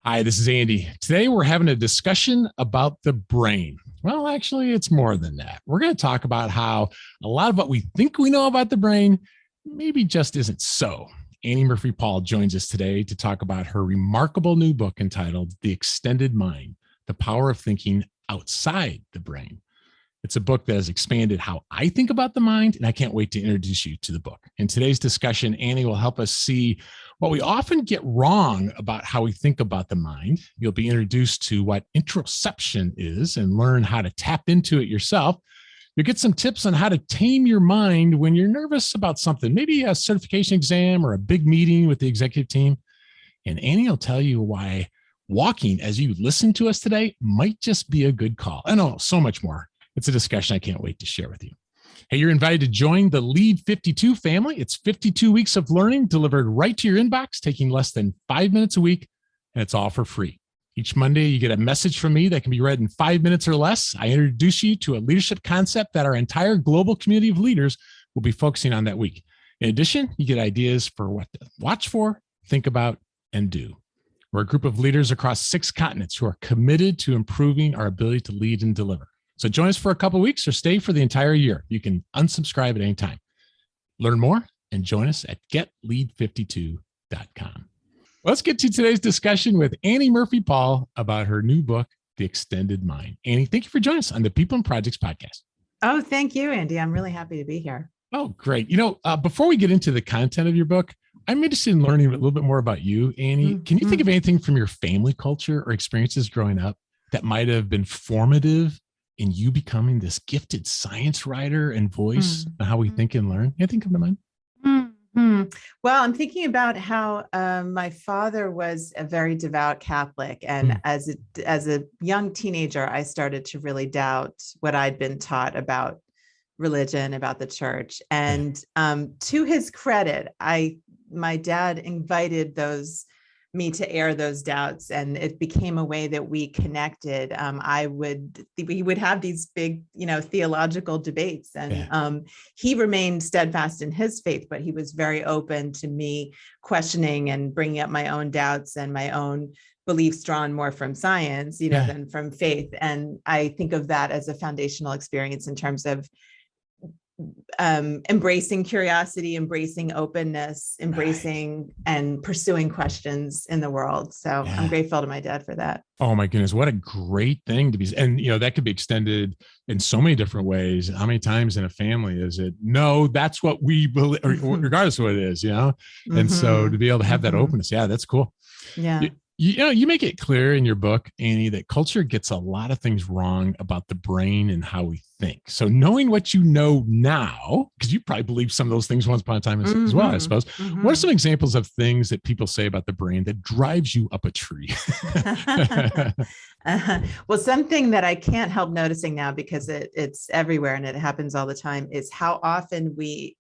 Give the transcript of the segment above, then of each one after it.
Hi, this is Andy. Today we're having a discussion about the brain. Well, actually, it's more than that. We're going to talk about how a lot of what we think we know about the brain maybe just isn't so. Annie Murphy Paul joins us today to talk about her remarkable new book entitled The Extended Mind, The Power of Thinking Outside the Brain. It's a book that has expanded how I think about the mind, and I can't wait to introduce you to the book. In today's discussion, Annie will help us see what we often get wrong about how we think about the mind. You'll be introduced to what introception is and learn how to tap into it yourself. You'll get some tips on how to tame your mind when you're nervous about something, maybe a certification exam or a big meeting with the executive team. And Annie will tell you why walking as you listen to us today might just be a good call. I know so much more. It's a discussion I can't wait to share with you. Hey, you're invited to join the Lead 52 family. It's 52 weeks of learning delivered right to your inbox, taking less than 5 minutes a week, and it's all for free. Each Monday, you get a message from me that can be read in 5 minutes or less. I introduce you to a leadership concept that our entire global community of leaders will be focusing on that week. In addition, you get ideas for what to watch for, think about, and do. We're a group of leaders across 6 continents who are committed to improving our ability to lead and deliver. So join us for a couple of weeks or stay for the entire year. You can unsubscribe at any time. Learn more and join us at getlead52.com. Let's get to today's discussion with Annie Murphy Paul about her new book, The Extended Mind. Annie, thank you for joining us on the People and Projects podcast. Oh, thank you, Andy. I'm really happy to be here. Oh, great. Before we get into the content of your book, I'm interested in learning a little bit more about you, Annie. Can you think of anything from your family culture or experiences growing up that might have been formative in you becoming this gifted science writer and voice on how we think and learn? Anything come to mind? Well, I'm thinking about how my father was a very devout Catholic. And as a young teenager, I started to really doubt what I'd been taught about religion, about the church. And to his credit, my dad invited me to air those doubts, and it became a way that we connected. We would have these big, theological debates, and he remained steadfast in his faith, but he was very open to me questioning and bringing up my own doubts and my own beliefs drawn more from science, than from faith. And I think of that as a foundational experience in terms of embracing curiosity, embracing openness, embracing and pursuing questions in the world. So I'm grateful to my dad for that. Oh my goodness, what a great thing to be. And that could be extended in so many different ways. How many times in a family is it, no, that's what we believe, regardless of what it is, And so to be able to have that openness, that's cool. Yeah. You make it clear in your book, Annie, that culture gets a lot of things wrong about the brain and how we think. So knowing what you know now, because you probably believed some of those things once upon a time as well, I suppose. What are some examples of things that people say about the brain that drives you up a tree? Well, something that I can't help noticing now, because it's everywhere and it happens all the time, is how often we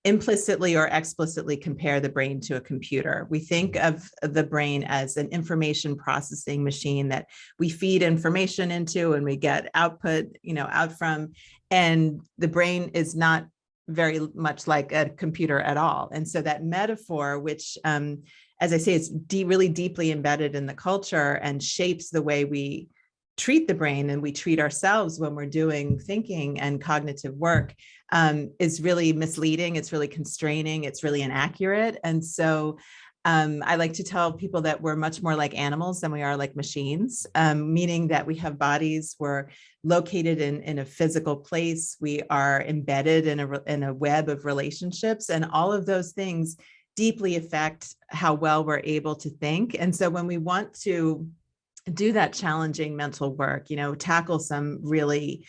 implicitly or explicitly compare the brain to a computer. We think of the brain as an information processing machine that we feed information into and we get output, out from, and the brain is not very much like a computer at all. And so that metaphor, which, as I say, is really deeply embedded in the culture and shapes the way we treat the brain and we treat ourselves when we're doing thinking and cognitive work, is really misleading. It's really constraining. It's really inaccurate. And so I like to tell people that we're much more like animals than we are like machines, meaning that we have bodies, we're located in a physical place, we are embedded in a web of relationships, and all of those things deeply affect how well we're able to think. And so when we want to do that challenging mental work, tackle some really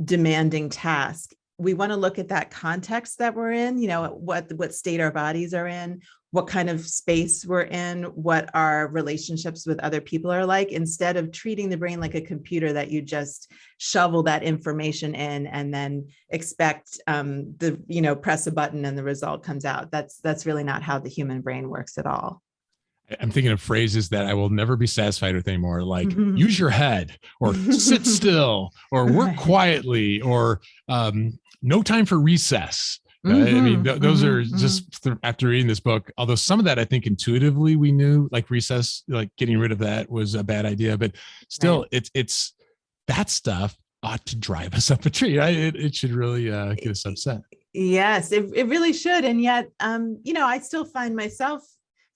demanding task, we want to look at that context that we're in, what state our bodies are in, what kind of space we're in, what our relationships with other people are like, instead of treating the brain like a computer that you just shovel that information in and then expect press a button and the result comes out. That's really not how the human brain works at all. I'm thinking of phrases that I will never be satisfied with anymore, like use your head, or sit still, or work quietly, or no time for recess. I mean, those are mm-hmm. just after reading this book, although some of that I think intuitively we knew, like recess, like getting rid of that was a bad idea, but still it's that stuff ought to drive us up a tree. Right? It should really get us upset. Yes, it really should. And yet, I still find myself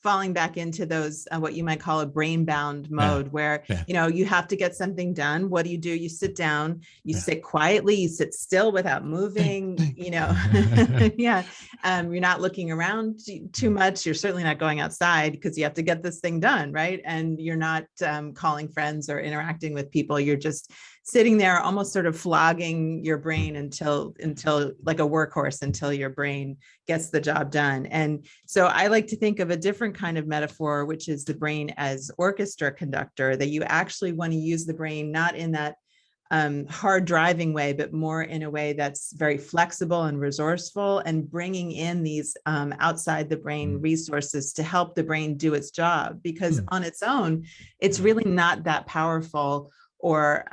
falling back into those, what you might call a brain bound mode where, you have to get something done. What do? You sit down, you sit quietly, you sit still without moving, you're not looking around too much. You're certainly not going outside because you have to get this thing done. Right. And you're not calling friends or interacting with people. You're just sitting there almost sort of flogging your brain until like a workhorse, until your brain gets the job done. And so I like to think of a different kind of metaphor, which is the brain as orchestra conductor, that you actually want to use the brain not in that hard driving way, but more in a way that's very flexible and resourceful, and bringing in these outside the brain resources to help the brain do its job, because on its own, it's really not that powerful, or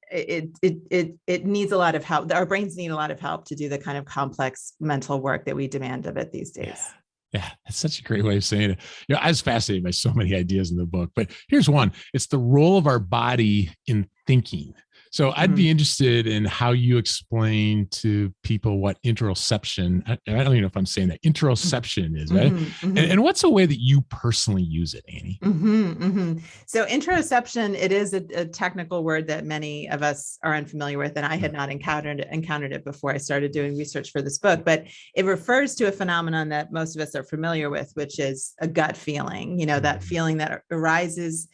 it needs a lot of help. Our brains need a lot of help to do the kind of complex mental work that we demand of it these days. Yeah, that's such a great way of saying it. I was fascinated by so many ideas in the book, but here's one. It's the role of our body in thinking. So I'd be interested in how you explain to people what interoception, I don't even know if I'm saying that, interoception is, right? And what's a way that you personally use it, Annie? So interoception, it is a technical word that many of us are unfamiliar with, and I had not encountered it before I started doing research for this book, but it refers to a phenomenon that most of us are familiar with, which is a gut feeling, that feeling that arises.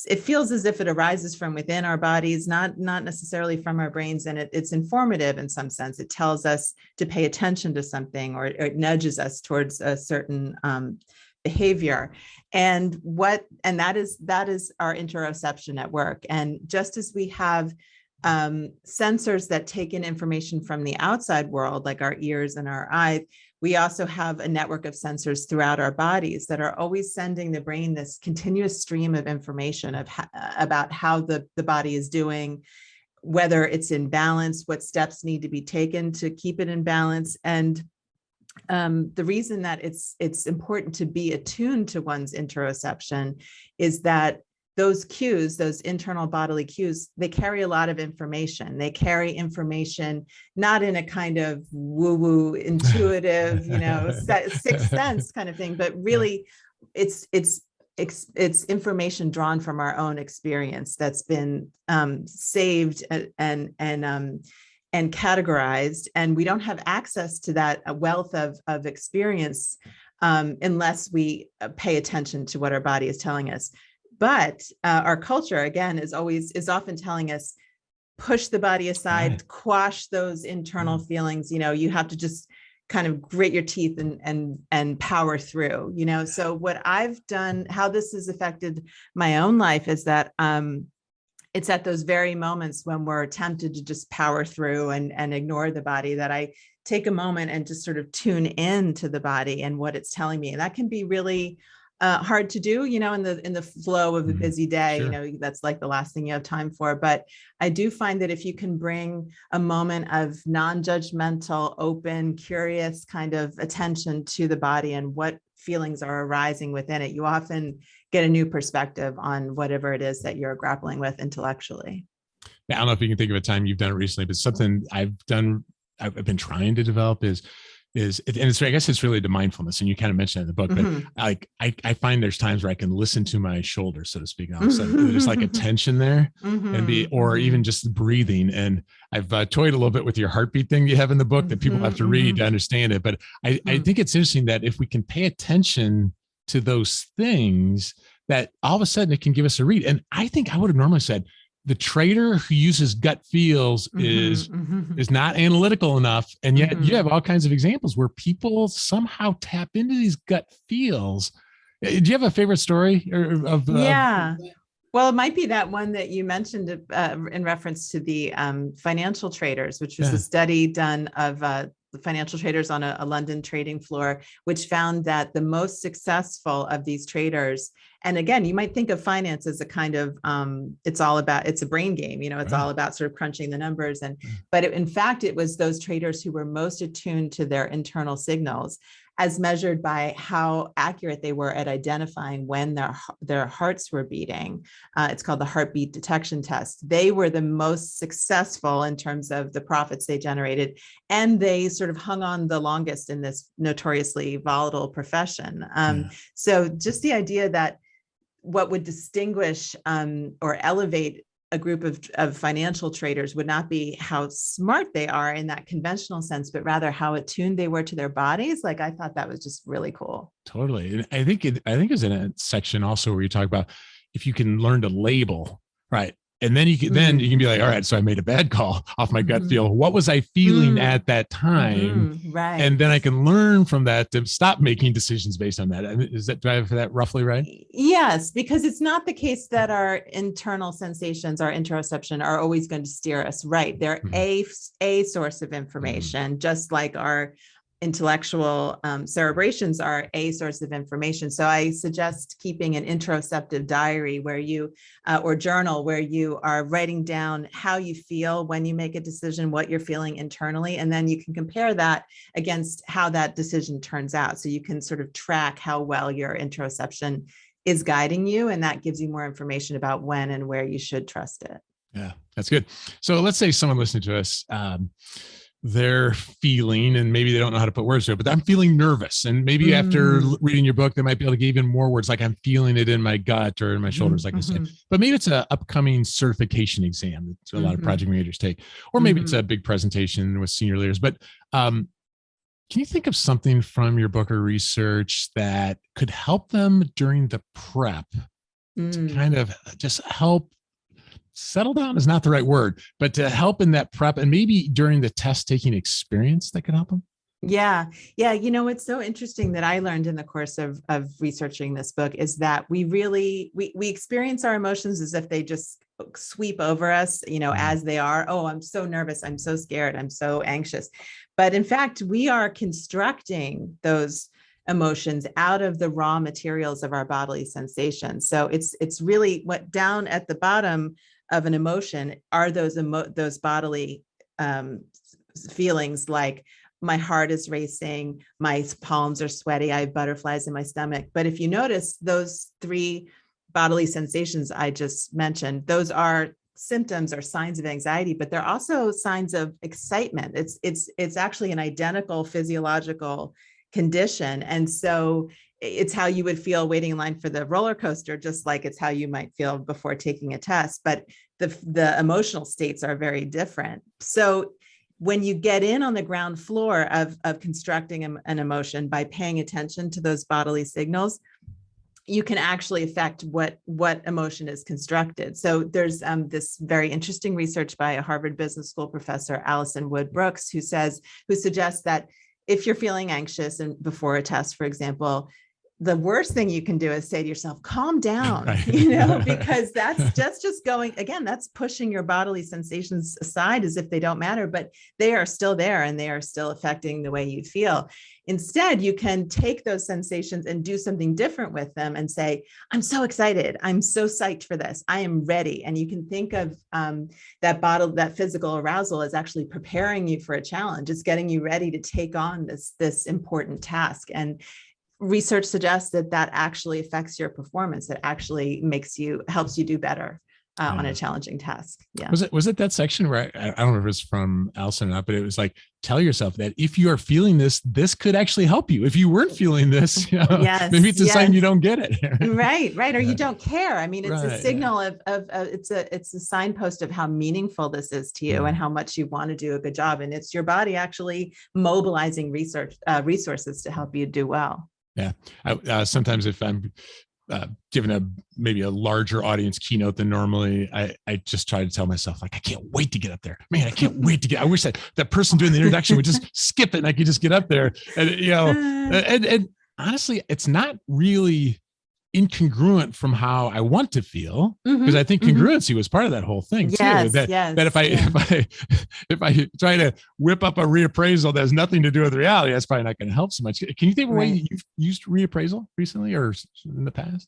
It feels as if it arises from within our bodies, not necessarily from our brains. And it's informative in some sense. It tells us to pay attention to something, or it nudges us towards a certain behavior. And that is our interoception at work. And just as we have sensors that take in information from the outside world, like our ears and our eyes, we also have a network of sensors throughout our bodies that are always sending the brain this continuous stream of information about how the body is doing, whether it's in balance, what steps need to be taken to keep it in balance. And the reason that it's important to be attuned to one's interoception is that those cues, those internal bodily cues, they carry a lot of information. They carry information not in a kind of woo-woo, intuitive, sixth sense kind of thing, but really it's information drawn from our own experience that's been saved and categorized. And we don't have access to that wealth of experience unless we pay attention to what our body is telling us. But our culture, again, is often telling us, push the body aside, quash those internal feelings. You have to just kind of grit your teeth and power through. So what I've done, how this has affected my own life, is that it's at those very moments when we're tempted to just power through and ignore the body, that I take a moment and just sort of tune in to the body and what it's telling me. And that can be really hard to do, in the flow of a busy day. That's like the last thing you have time for. But I do find that if you can bring a moment of non-judgmental, open, curious kind of attention to the body and what feelings are arising within it, you often get a new perspective on whatever it is that you're grappling with intellectually. Yeah, I don't know if you can think of a time you've done it recently, but something I've been trying to develop is I guess it's really the mindfulness, and you kind of mentioned it in the book, but I find there's times where I can listen to my shoulders, so to speak, and all of a sudden there's like a tension there, or even just breathing. And I've toyed a little bit with your heartbeat thing you have in the book that people have to read to understand it. But I think it's interesting that if we can pay attention to those things, that all of a sudden it can give us a read. And I think I would have normally said, the trader who uses gut feels is not analytical enough. And yet you have all kinds of examples where people somehow tap into these gut feels. Do you have a favorite story of? Well, it might be that one that you mentioned in reference to the financial traders, which was a study done of financial traders on a London trading floor, which found that the most successful of these traders, and again, you might think of finance as a kind of, it's a brain game, it's all about sort of crunching the numbers. But in fact, it was those traders who were most attuned to their internal signals, as measured by how accurate they were at identifying when their hearts were beating. It's called the heartbeat detection test. They were the most successful in terms of the profits they generated, and they sort of hung on the longest in this notoriously volatile profession. So just the idea that what would distinguish or elevate a group of financial traders would not be how smart they are in that conventional sense, but rather how attuned they were to their bodies. Like, I thought that was just really cool. Totally. And I think it's in a section also where you talk about if you can learn to label, right? And then you can be like, all right, so I made a bad call off my gut feel. What was I feeling at that time? Right. And then I can learn from that to stop making decisions based on that. Do I have that roughly right? Yes, because it's not the case that our internal sensations, our interoception, are always going to steer us right. They're a source of information, just like our intellectual cerebrations are a source of information. So I suggest keeping an interoceptive diary where you, or journal where you are writing down how you feel when you make a decision, what you're feeling internally, and then you can compare that against how that decision turns out. So you can sort of track how well your interoception is guiding you, and that gives you more information about when and where you should trust it. Yeah, that's good. So let's say someone listening to us, they're feeling, and maybe they don't know how to put words to it, but I'm feeling nervous. And maybe after reading your book, they might be able to give even more words, like I'm feeling it in my gut or in my shoulders, like I said. But maybe it's an upcoming certification exam that a lot of project managers take, or maybe it's a big presentation with senior leaders. But can you think of something from your book or research that could help them during the prep to kind of just help settle down is not the right word, but to help in that prep and maybe during the test taking experience that could help them? Yeah. It's so interesting that I learned in the course of researching this book is that we experience our emotions as if they just sweep over us, as they are. Oh, I'm so nervous. I'm so scared. I'm so anxious. But in fact, we are constructing those emotions out of the raw materials of our bodily sensations. So it's really what down at the bottom of an emotion are those bodily feelings, like my heart is racing, my palms are sweaty, I have butterflies in my stomach. But if you notice, those three bodily sensations I just mentioned, those are symptoms or signs of anxiety, but they're also signs of excitement. It's actually an identical physiological condition. And so it's how you would feel waiting in line for the roller coaster, just like it's how you might feel before taking a test. But the emotional states are very different. So when you get in on the ground floor of constructing an emotion by paying attention to those bodily signals, you can actually affect what emotion is constructed. So there's this very interesting research by a Harvard Business School professor, Alison Wood Brooks, who suggests that if you're feeling anxious and before a test, for example, the worst thing you can do is say to yourself, calm down, because that's just going, again, that's pushing your bodily sensations aside as if they don't matter, but they are still there and they are still affecting the way you feel. Instead, you can take those sensations and do something different with them and say, I'm so excited. I'm so psyched for this. I am ready. And you can think of that physical arousal as actually preparing you for a challenge. It's getting you ready to take on this important task. And research suggests that actually affects your performance. It actually helps you do better on a challenging task. Yeah. Was it that section where I don't know if it was from Alison or not, but it was like, tell yourself that if you are feeling this could actually help you. If you weren't feeling this, maybe it's a sign you don't get it. Right. Or you don't care. I mean, it's a signal of it's a signpost of how meaningful this is to you and how much you want to do a good job. And it's your body actually mobilizing resources to help you do well. Yeah. Sometimes if I'm given maybe a larger audience keynote than normally, I just try to tell myself, like, I can't wait to get up there. Man, I can't wait to get, I wish that person doing the introduction would just skip it and I could just get up there. And, and honestly, it's not really incongruent from how I want to feel, because I think congruency was part of that whole thing too. Yes, That yes, that if I try to whip up a reappraisal that has nothing to do with reality, that's probably not going to help so much. Can you think of a way you've used reappraisal recently or in the past?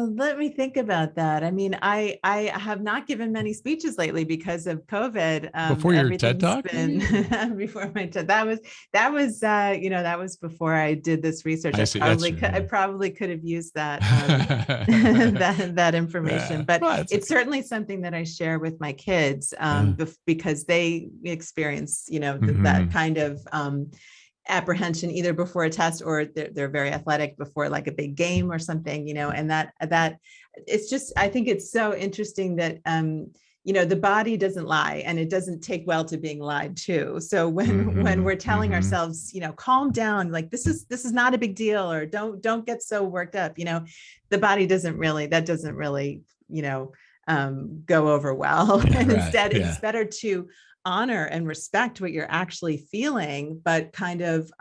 Let me think about that. I mean, I have not given many speeches lately because of COVID. Before your TED Talk? Been before my TED. That was that was before I did this research. I probably could have used that that information. But it's certainly something that I share with my kids because they experience that kind of apprehension either before a test or they're very athletic before like a big game or something, and that it's just, I think it's so interesting that the body doesn't lie and it doesn't take well to being lied to. So when we're telling ourselves, calm down, like this is not a big deal, or don't get so worked up, the body doesn't really go over well. And instead it's better to honor and respect what you're actually feeling, but kind of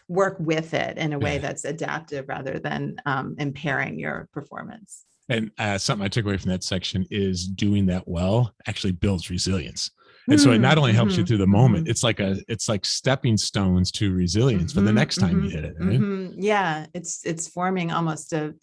work with it in a way that's adaptive rather than impairing your performance. And something I took away from that section is doing that well actually builds resilience. And so it not only helps you through the moment, it's like stepping stones to resilience for the next time you hit it. Right? Yeah. It's forming almost a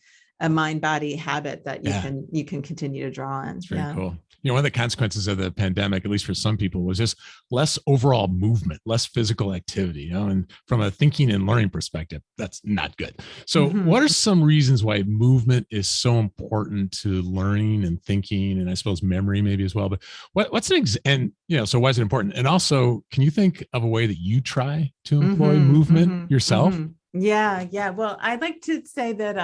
mind-body habit that you can continue to draw on. It's very cool. One of the consequences of the pandemic, at least for some people, was just less overall movement, less physical activity, and from a thinking and learning perspective, that's not good. So what are some reasons why movement is so important to learning and thinking, and I suppose memory maybe as well, but what's so why is it important? And also, can you think of a way that you try to employ movement yourself? Yeah. Well, I'd like to say that,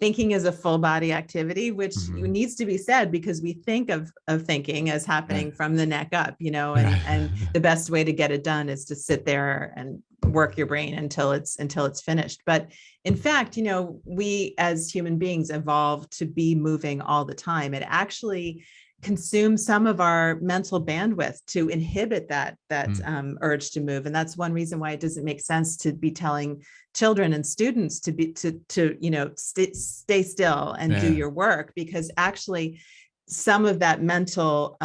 thinking is a full body activity, which needs to be said because we think of thinking as happening from the neck up, and the best way to get it done is to sit there and work your brain until it's finished. But in fact, we as human beings evolved to be moving all the time. It actually consumes some of our mental bandwidth to inhibit that urge to move. And that's one reason why it doesn't make sense to be telling children and students to stay still and do your work, because actually some of that mental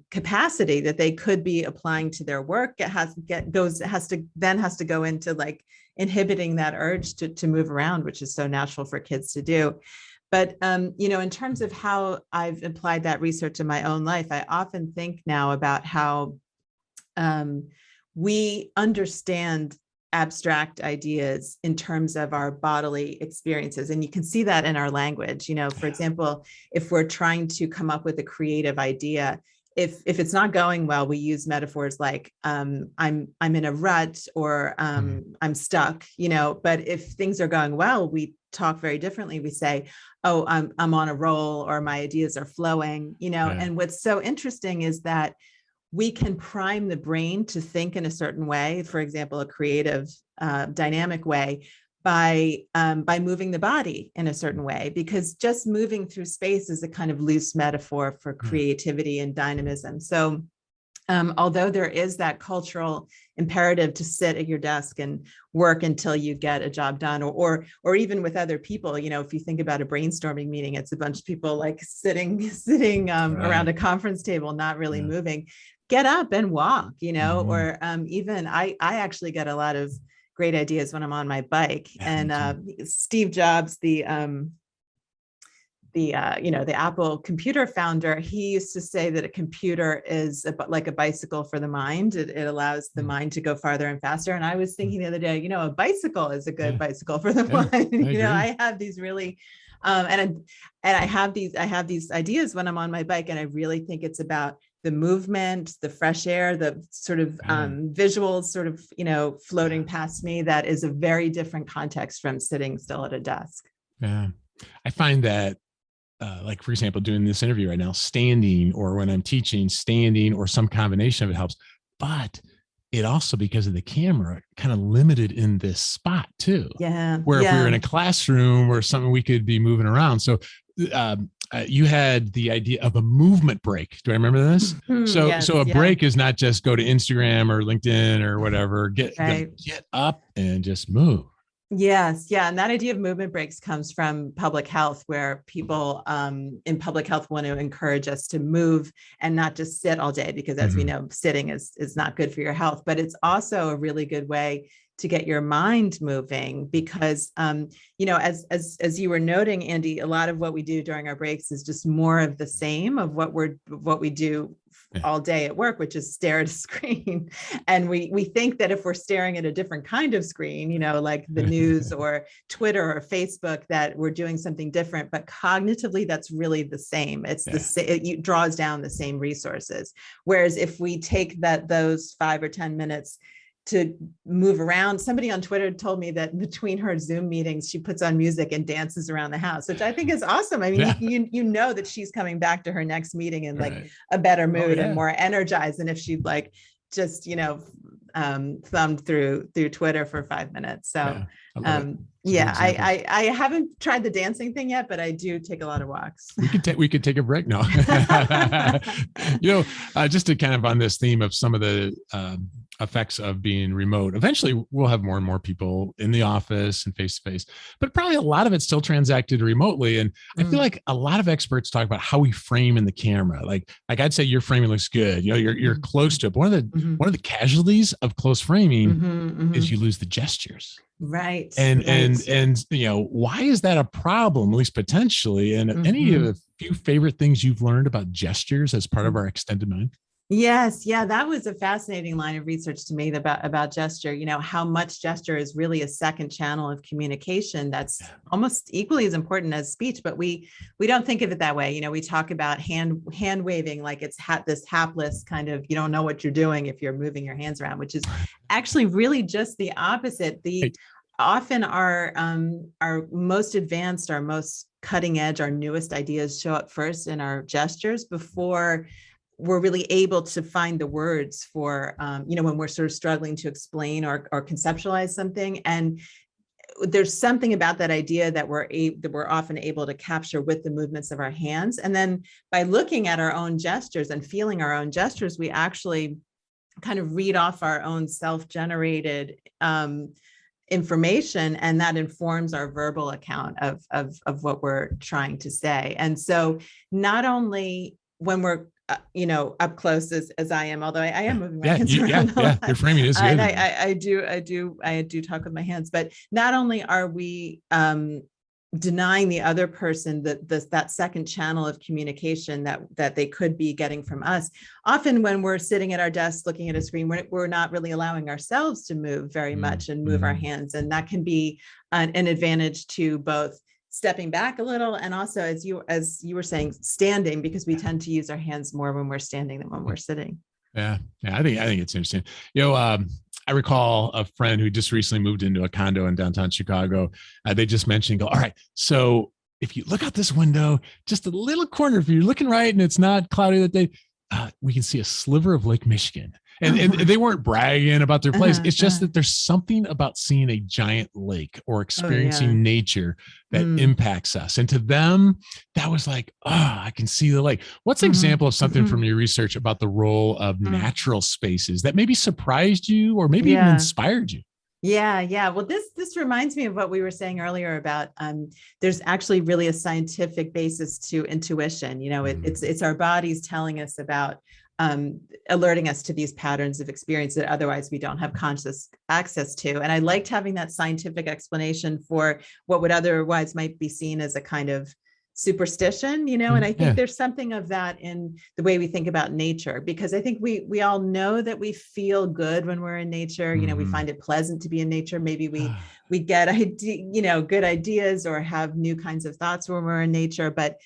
capacity that they could be applying to their work has to go into like inhibiting that urge to move around, which is so natural for kids to do. But, in terms of how I've applied that research in my own life, I often think now about how we understand abstract ideas in terms of our bodily experiences. And you can see that in our language. For example, if we're trying to come up with a creative idea, if it's not going well, we use metaphors like I'm in a rut, or I'm stuck, but if things are going well, we talk very differently. We say, oh, I'm on a roll, or my ideas are flowing, and what's so interesting is that we can prime the brain to think in a certain way, for example, a creative, dynamic way, by moving the body in a certain way, because just moving through space is a kind of loose metaphor for creativity and dynamism. So although there is that cultural imperative to sit at your desk and work until you get a job done, or even with other people, if you think about a brainstorming meeting, it's a bunch of people like sitting around a conference table, not really moving. Get up and walk, or even I actually get a lot of great ideas when I'm on my bike. And Steve Jobs, the Apple computer founder, he used to say that a computer is like a bicycle for the mind. It allows the mind to go farther and faster. And I was thinking the other day, a bicycle is a good bicycle for the mind. I have these really, and I have these ideas when I'm on my bike, and I really think it's about the movement, the fresh air, the sort of visuals sort of, floating past me. That is a very different context from sitting still at a desk. Yeah. I find that like, for example, doing this interview right now, standing, or when I'm teaching, standing, or some combination of it helps. But it also, because of the camera, kind of limited in this spot too. Yeah. Where if we were in a classroom or something, we could be moving around. So you had the idea of a movement break. Do I remember this? So a break is not just go to Instagram or LinkedIn or whatever. Get up and just move. Yes, yeah, and that idea of movement breaks comes from public health, where people in public health want to encourage us to move and not just sit all day, because as we know, sitting is not good for your health. But it's also a really good way to get your mind moving, because as you were noting, Andy, a lot of what we do during our breaks is just more of the same of what we do all day at work, which is stare at a screen. And we think that if we're staring at a different kind of screen, like the news or Twitter or Facebook, that we're doing something different. But cognitively, that's really the same. It's it draws down the same resources. Whereas if we take those 5 or 10 minutes to move around. Somebody on Twitter told me that between her Zoom meetings, she puts on music and dances around the house, which I think is awesome. I mean, you know that she's coming back to her next meeting in like a better mood and more energized than if she'd like just, thumbed through Twitter for 5 minutes. So I haven't tried the dancing thing yet, but I do take a lot of walks. We could take a break now. Just to kind of on this theme of some of the effects of being remote. Eventually, we'll have more and more people in the office and face to face, but probably a lot of it's still transacted remotely. And I feel like a lot of experts talk about how we frame in the camera. Like I'd say your framing looks good. You're close to it. But one of the casualties of close framing is you lose the gestures. Right. And why is that a problem, at least potentially? And any of the few favorite things you've learned about gestures as part of our extended mind? Yes. Yeah. That was a fascinating line of research to me about gesture, how much gesture is really a second channel of communication that's almost equally as important as speech, but we don't think of it that way. We talk about hand waving like it's this hapless kind of, you don't know what you're doing if you're moving your hands around, which is actually really just the opposite. Often our most advanced, our most cutting edge, our newest ideas show up first in our gestures before we're really able to find the words for, when we're sort of struggling to explain or conceptualize something. And there's something about that idea that we're often able to capture with the movements of our hands. And then by looking at our own gestures and feeling our own gestures, we actually kind of read off our own self-generated information, and that informs our verbal account of what we're trying to say. And so not only when we're up close as I am, although I am moving my hands around a lot. Your framing is good. And I do talk with my hands, but not only are we denying the other person that second channel of communication that they could be getting from us. Often when we're sitting at our desk looking at a screen, we're not really allowing ourselves to move very much and move our hands. And that can be an advantage to both stepping back a little, and also, as you were saying, standing, because we tend to use our hands more when we're standing than when we're sitting. Yeah. I think it's interesting. I recall a friend who just recently moved into a condo in downtown Chicago. They just mentioned, all right, so if you look out this window, just a little corner, if you're looking right and it's not cloudy that day, we can see a sliver of Lake Michigan. And they weren't bragging about their place. It's just that there's something about seeing a giant lake or experiencing nature that impacts us. And to them, that was like, I can see the lake. What's an example of something from your research about the role of natural spaces that maybe surprised you or maybe even inspired you? Yeah. Well, this reminds me of what we were saying earlier about there's actually really a scientific basis to intuition. It's our bodies telling us about alerting us to these patterns of experience that otherwise we don't have conscious access to. And I liked having that scientific explanation for what would otherwise might be seen as a kind of superstition, and I think there's something of that in the way we think about nature, because I think we all know that we feel good when we're in nature. We find it pleasant to be in nature. Maybe we get good ideas or have new kinds of thoughts when we're in nature, but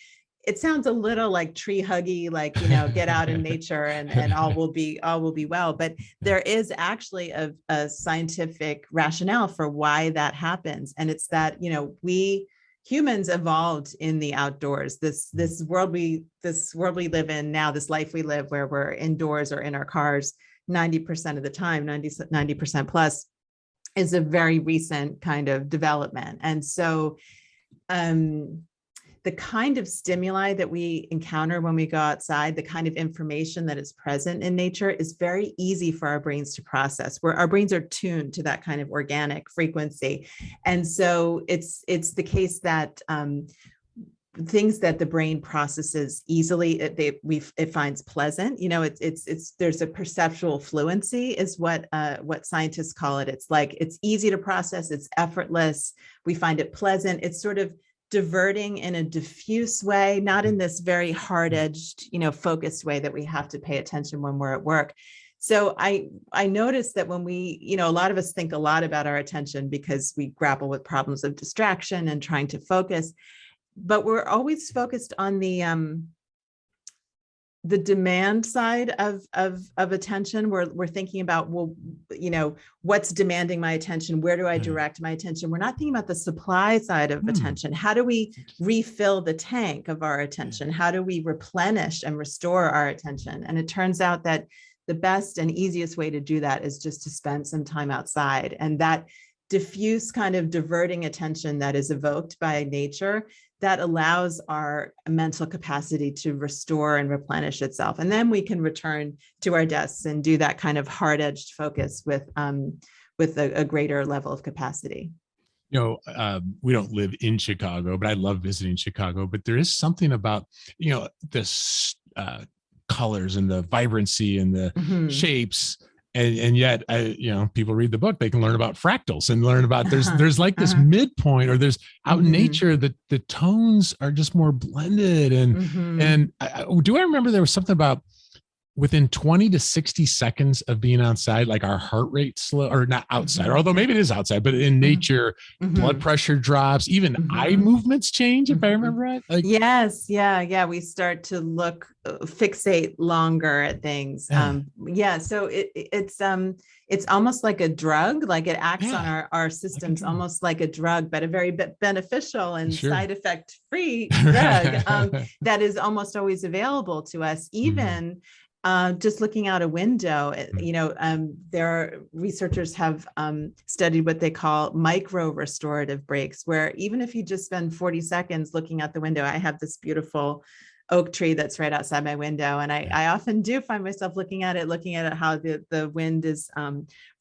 it sounds a little like tree huggy, like, get out in nature and all will be well. But there is actually a scientific rationale for why that happens. And it's that, we humans evolved in the outdoors. This world we live in now, this life we live where we're indoors or in our cars 90% of the time, 90% plus, is a very recent kind of development. And so the kind of stimuli that we encounter when we go outside, the kind of information that is present in nature is very easy for our brains to process, where our brains are tuned to that kind of organic frequency. And so it's the case that things that the brain processes easily, it finds pleasant. There's a perceptual fluency is what scientists call it. It's like, it's easy to process, it's effortless, we find it pleasant, it's sort of diverting in a diffuse way, not in this very hard-edged, focused way that we have to pay attention when we're at work. So I noticed that when we, a lot of us think a lot about our attention because we grapple with problems of distraction and trying to focus, but we're always focused on the demand side of attention. We're thinking about, well, what's demanding my attention? Where do I direct my attention? We're not thinking about the supply side of attention. How do we refill the tank of our attention? How do we replenish and restore our attention? And it turns out that the best and easiest way to do that is just to spend some time outside. And that diffuse kind of diverting attention that is evoked by nature, that allows our mental capacity to restore and replenish itself. And then we can return to our desks and do that kind of hard-edged focus with a greater level of capacity. We don't live in Chicago, but I love visiting Chicago. But there is something about, this colors and the vibrancy and the shapes. And yet, people read the book, they can learn about fractals and learn about there's like this midpoint, or there's out in nature that the tones are just more blended. And do I remember there was something about within 20 to 60 seconds of being outside, like our heart rate slow, or not outside, although maybe it is outside, but in nature, blood pressure drops, even eye movements change, if I remember right. Yes. Yeah. We start to fixate longer at things. So it's almost like a drug, like it acts on our systems almost like a drug, but a very beneficial and side effect free drug that is almost always available to us, even just looking out a window. Researchers have studied what they call micro restorative breaks, where even if you just spend 40 seconds looking out the window, I have this beautiful oak tree that's right outside my window. And I often do find myself looking at it, how the wind is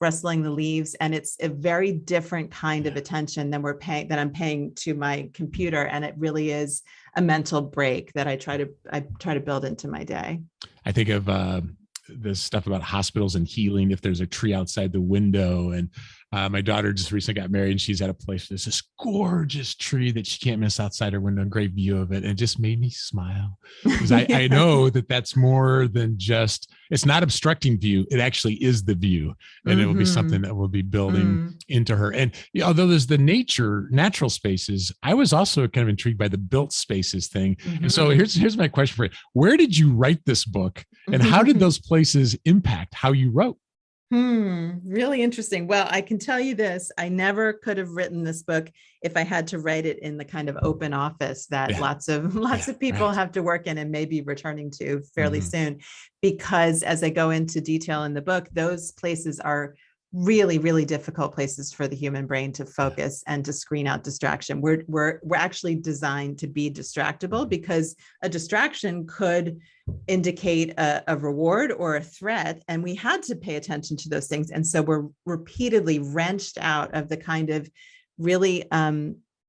rustling the leaves. And it's a very different kind of attention than I'm paying to my computer. And it really is a mental break that I try to build into my day. I think of the stuff about hospitals and healing, if there's a tree outside the window. And my daughter just recently got married, and she's at a place, there's this gorgeous tree that she can't miss outside her window, great view of it. And it just made me smile, because I know that's more than just, it's not obstructing view. It actually is the view. And it will be something that will be building into her. And although there's the natural spaces, I was also kind of intrigued by the built spaces thing. And so here's my question for you. Where did you write this book, and how did those places impact how you wrote? Really interesting. Well, I can tell you this, I never could have written this book if I had to write it in the kind of open office that lots of people have to work in and may be returning to fairly soon, because as I go into detail in the book, those places are really, really difficult places for the human brain to focus and to screen out distraction. We're actually designed to be distractible, because a distraction could indicate a reward or a threat, and we had to pay attention to those things. And so we're repeatedly wrenched out of the kind of really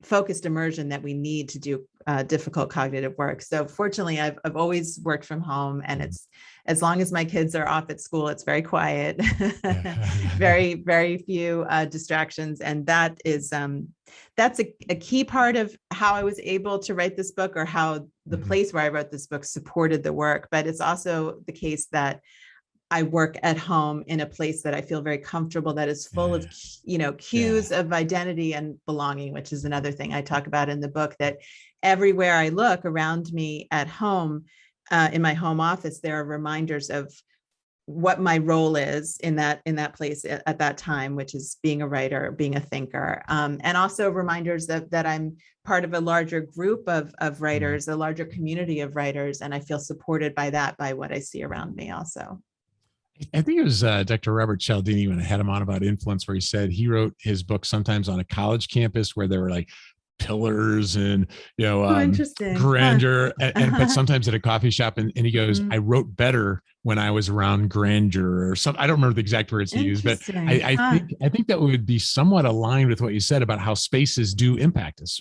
focused immersion that we need to do difficult cognitive work. So fortunately, I've always worked from home, and it's, as long as my kids are off at school, it's very quiet, very, very few distractions. And that is, that's a key part of how I was able to write this book, or how the place where I wrote this book supported the work. But it's also the case that I work at home in a place that I feel very comfortable, that is full of, cues of identity and belonging, which is another thing I talk about in the book, that everywhere I look around me at home, in my home office, there are reminders of what my role is in that place at that time, which is being a writer, being a thinker, and also reminders that I'm part of a larger group of writers, a larger community of writers, and I feel supported by that, by what I see around me also. I think it was Dr. Robert Cialdini, when I had him on about influence, where he said he wrote his book sometimes on a college campus where there were like pillars and, Oh, interesting. Huh. grandeur. But sometimes at a coffee shop, and he goes, I wrote better when I was around grandeur or something. I don't remember the exact words he used, but Interesting. I think that would be somewhat aligned with what you said about how spaces do impact us,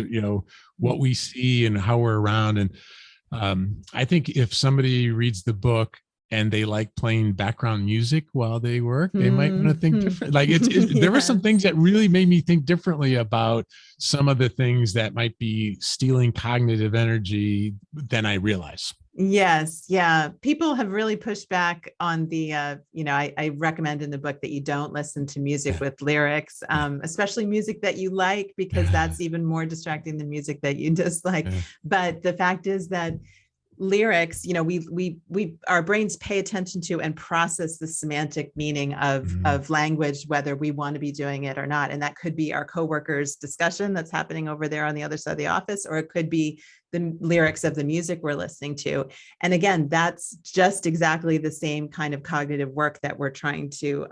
what we see and how we're around. And I think if somebody reads the book and they like playing background music while they work, they might want to think different. Like there were some things that really made me think differently about some of the things that might be stealing cognitive energy than I realize. Yes. Yeah. People have really pushed back on the, I recommend in the book that you don't listen to music with lyrics, especially music that you like, because that's even more distracting than music that you dislike. But the fact is that lyrics, our brains pay attention to and process the semantic meaning of language, whether we want to be doing it or not. And that could be our coworkers' discussion that's happening over there on the other side of the office, or it could be the lyrics of the music we're listening to. And again, that's just exactly the same kind of cognitive work that we're trying to,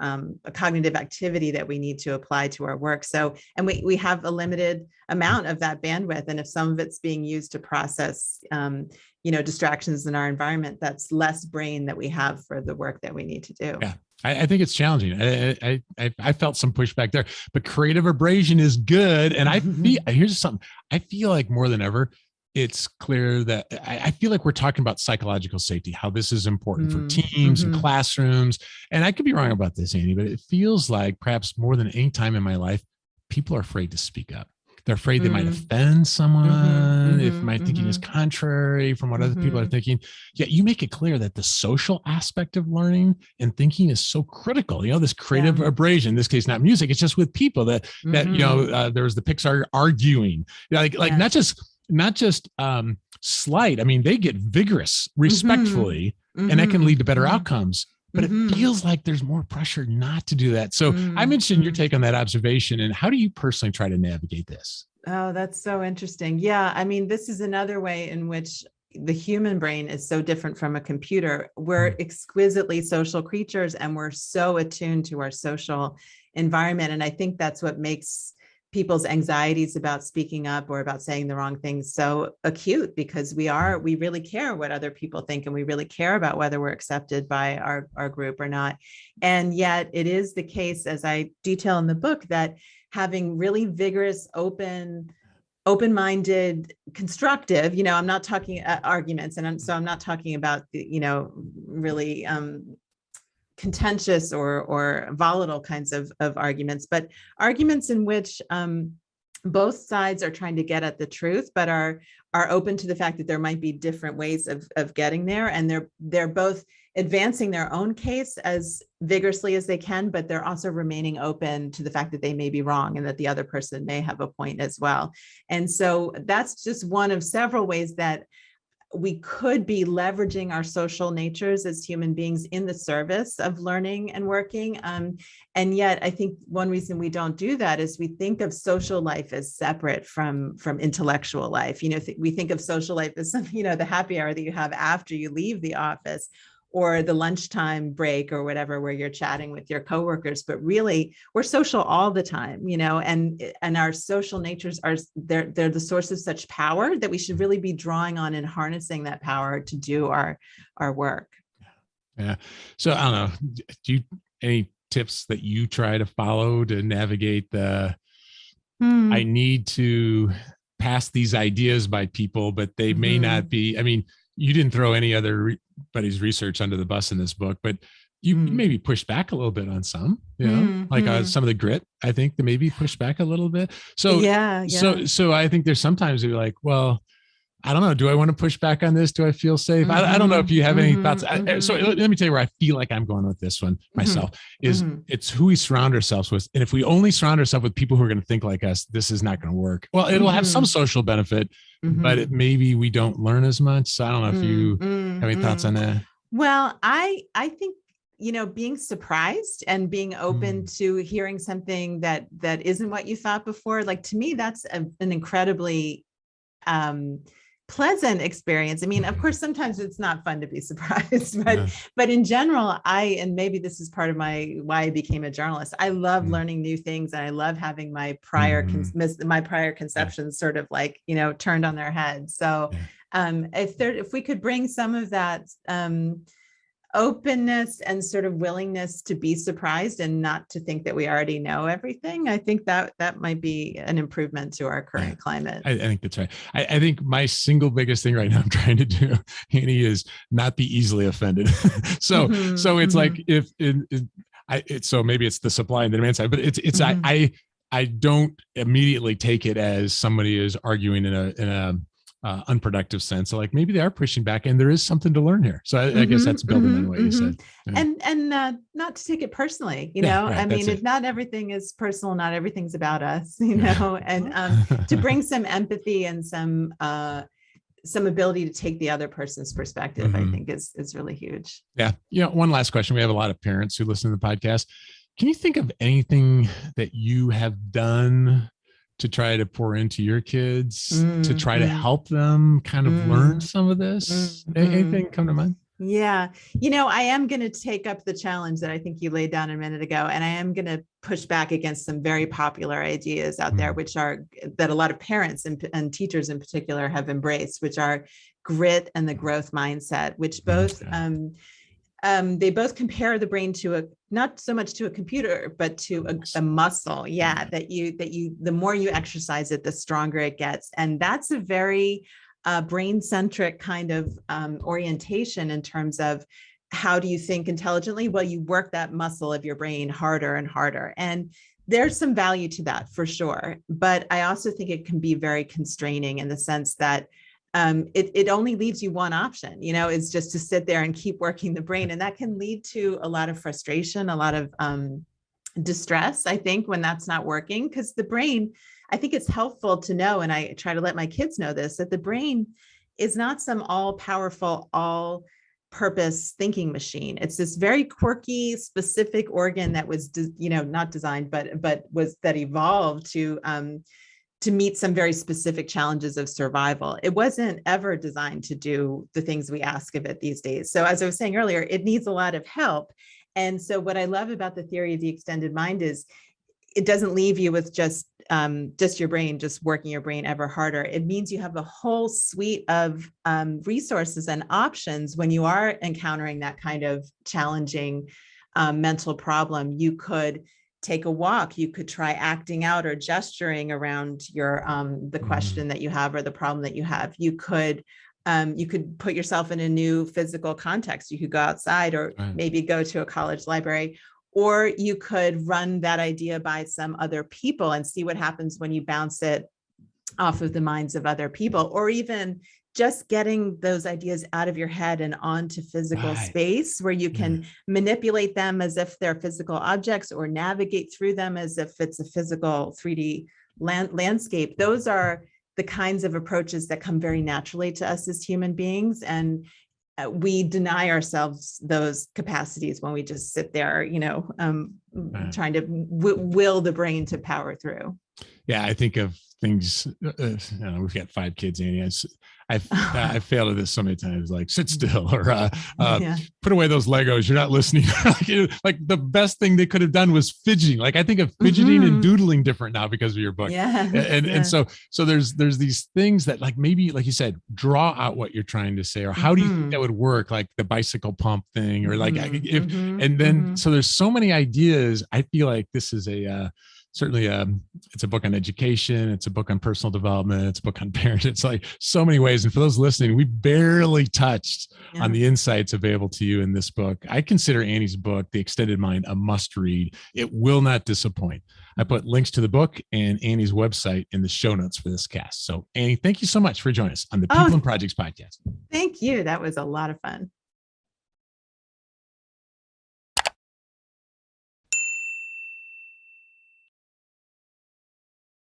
a cognitive activity that we need to apply to our work. So, and we have a limited amount of that bandwidth. And if some of it's being used to process, distractions in our environment, that's less brain that we have for the work that we need to do. Yeah. I think it's challenging. I felt some pushback there, but creative abrasion is good. And here's something I feel like more than ever, it's clear that I feel like we're talking about psychological safety, how this is important for teams and classrooms. And I could be wrong about this, Annie, but it feels like perhaps more than any time in my life, people are afraid to speak up. They're afraid they might offend someone if my thinking is contrary from what other people are thinking. Yet you make it clear that the social aspect of learning and thinking is so critical. This creative abrasion, in this case, not music, it's just with people that there was the Pixar arguing, not just slight. I mean, they get vigorous respectfully, and that can lead to better outcomes. But it feels like there's more pressure not to do that. So I'm interested in your take on that observation. And how do you personally try to navigate this? Oh, that's so interesting. Yeah. I mean, this is another way in which the human brain is so different from a computer. We're exquisitely social creatures, and we're so attuned to our social environment. And I think that's what makes people's anxieties about speaking up or about saying the wrong things so acute, because we really care what other people think, and we really care about whether we're accepted by our group or not. And yet it is the case, as I detail in the book, that having really vigorous, open-minded, constructive, I'm not talking arguments. And I'm not talking about, really, contentious or volatile kinds of arguments, but arguments in which both sides are trying to get at the truth, but are open to the fact that there might be different ways of getting there. And they're both advancing their own case as vigorously as they can, but they're also remaining open to the fact that they may be wrong and that the other person may have a point as well. And so that's just one of several ways that we could be leveraging our social natures as human beings in the service of learning and working. And yet I think one reason we don't do that is we think of social life as separate from intellectual life. We think of social life as the happy hour that you have after you leave the office, or the lunchtime break or whatever, where you're chatting with your coworkers. But really, we're social all the time, and our social natures they're the source of such power that we should really be drawing on and harnessing that power to do our work. Yeah. So I don't know, do you any tips that you try to follow to navigate the I need to pass these ideas by people, but they may not be, I mean, you didn't throw anybody's research under the bus in this book, but you maybe pushed back a little bit on some, some of the grit, I think, that maybe pushed back a little bit. So, so I think there's sometimes you're like, well, I don't know. Do I want to push back on this? Do I feel safe? I don't know if you have any thoughts. So let me tell you where I feel like I'm going with this one myself is it's who we surround ourselves with. And if we only surround ourselves with people who are going to think like us, this is not going to work. Well, it'll have some social benefit, but maybe we don't learn as much. So I don't know if you have any thoughts on that. Well, I think, being surprised and being open to hearing something that isn't what you thought before, like, to me, that's an incredibly pleasant experience. I mean, of course, sometimes it's not fun to be surprised, Yeah. but in general, and maybe this is part of why I became a journalist. I love learning new things, and I love having my prior conceptions sort of like, turned on their head. So if we could bring some of that openness and sort of willingness to be surprised and not to think that we already know everything, I think that might be an improvement to our current climate. I think that's right. I think my single biggest thing right now I'm trying to do, Annie, is not be easily offended. So it's like so maybe it's the supply and demand side, but it's I don't immediately take it as somebody is arguing in a unproductive sense. So like maybe they are pushing back and there is something to learn here. So I guess that's building on what you said. Yeah. And not to take it personally, I mean, if not everything is personal, not everything's about us, and to bring some empathy and some ability to take the other person's perspective, I think is really huge. Yeah. One last question. We have a lot of parents who listen to the podcast. Can you think of anything that you have done to try to pour into your kids, to try to help them kind of learn some of this? Anything come to mind? Yeah. I am going to take up the challenge that I think you laid down a minute ago, and I am going to push back against some very popular ideas out there, which are that a lot of parents and teachers in particular have embraced, which are grit and the growth mindset, which both, they both compare the brain to not so much to a computer, but to a muscle. Yeah. That the more you exercise it, the stronger it gets. And that's a very brain-centric kind of orientation in terms of how do you think intelligently? Well, you work that muscle of your brain harder and harder. And there's some value to that for sure. But I also think it can be very constraining in the sense that it only leaves you one option, is just to sit there and keep working the brain. And that can lead to a lot of frustration, a lot of distress, I think, when that's not working, because the brain, I think it's helpful to know, and I try to let my kids know this, that the brain is not some all-powerful, all-purpose thinking machine. It's this very quirky, specific organ that was, not designed, but that evolved to meet some very specific challenges of survival. It wasn't ever designed to do the things we ask of it these days. So as I was saying earlier, it needs a lot of help. And so what I love about the theory of the extended mind is it doesn't leave you with just your brain, just working your brain ever harder. It means you have a whole suite of resources and options when you are encountering that kind of challenging mental problem. You could take a walk. You could try acting out or gesturing around your the question that you have or the problem that you have. You could put yourself in a new physical context. You could go outside or maybe go to a college library, or you could run that idea by some other people and see what happens when you bounce it off of the minds of other people, or even just getting those ideas out of your head and onto physical space where you can manipulate them as if they're physical objects or navigate through them as if it's a physical 3D landscape. Those are the kinds of approaches that come very naturally to us as human beings. And we deny ourselves those capacities when we just sit there, trying to will the brain to power through. Yeah, I think of things. We've got 5 kids, Annie. I failed at this so many times, like sit still or put away those Legos. You're not listening. Like the best thing they could have done was fidgeting. Like I think of fidgeting and doodling different now because of your book. And so there's these things that like maybe, like you said, draw out what you're trying to say, or how do you think that would work? Like the bicycle pump thing, or like so there's so many ideas. I feel like this is certainly it's a book on education. It's a book on personal development. It's a book on parenting. It's like so many ways. And for those listening, we barely touched on the insights available to you in this book. I consider Annie's book, The Extended Mind, a must read. It will not disappoint. I put links to the book and Annie's website in the show notes for this cast. So Annie, thank you so much for joining us on the People and Projects podcast. Thank you. That was a lot of fun.